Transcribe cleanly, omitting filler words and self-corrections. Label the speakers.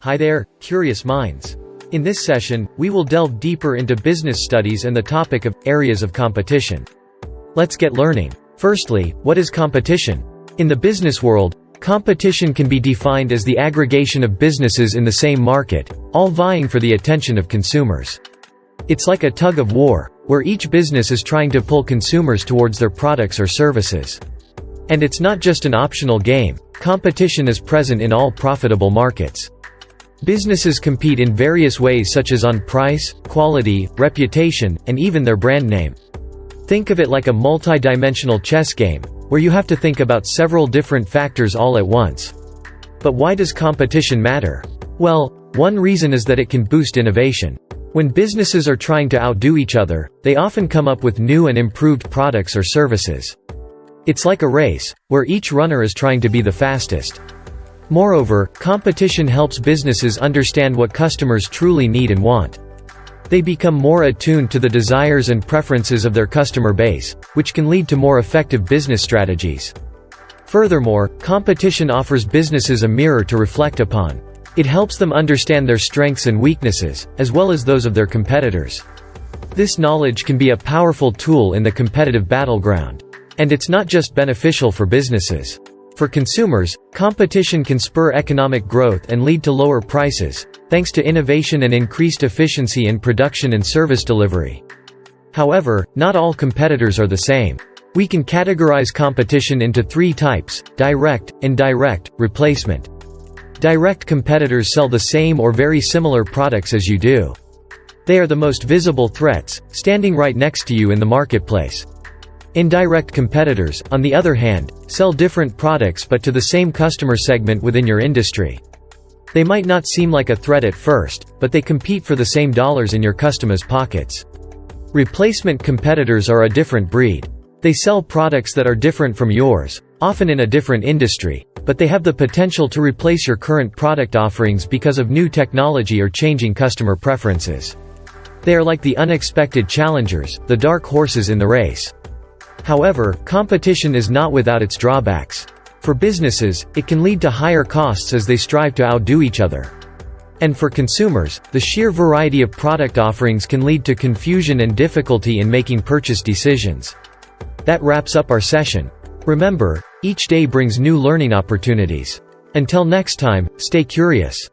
Speaker 1: Hi there, curious minds. In this session, we will delve deeper into business studies and the topic of areas of competition. Let's get learning. Firstly, what is competition? In the business world, competition can be defined as the aggregation of businesses in the same market, all vying for the attention of consumers. It's like a tug of war, where each business is trying to pull consumers towards their products or services. And it's not just an optional game, competition is present in all profitable markets. Businesses compete in various ways such as on price, quality, reputation, and even their brand name. Think of it like a multi-dimensional chess game, where you have to think about several different factors all at once. But why does competition matter? Well, one reason is that it can boost innovation. When businesses are trying to outdo each other, they often come up with new and improved products or services. It's like a race, where each runner is trying to be the fastest. Moreover, competition helps businesses understand what customers truly need and want. They become more attuned to the desires and preferences of their customer base, which can lead to more effective business strategies. Furthermore, competition offers businesses a mirror to reflect upon. It helps them understand their strengths and weaknesses, as well as those of their competitors. This knowledge can be a powerful tool in the competitive battleground. And it's not just beneficial for businesses. For consumers, competition can spur economic growth and lead to lower prices, thanks to innovation and increased efficiency in production and service delivery. However, not all competitors are the same. We can categorize competition into three types: direct, indirect, replacement. Direct competitors sell the same or very similar products as you do. They are the most visible threats, standing right next to you in the marketplace. Indirect competitors, on the other hand, sell different products but to the same customer segment within your industry. They might not seem like a threat at first, but they compete for the same dollars in your customers' pockets. Replacement competitors are a different breed. They sell products that are different from yours, often in a different industry, but they have the potential to replace your current product offerings because of new technology or changing customer preferences. They are like the unexpected challengers, the dark horses in the race. However, competition is not without its drawbacks. For businesses, it can lead to higher costs as they strive to outdo each other. And for consumers, the sheer variety of product offerings can lead to confusion and difficulty in making purchase decisions. That wraps up our session. Remember, each day brings new learning opportunities. Until next time, stay curious.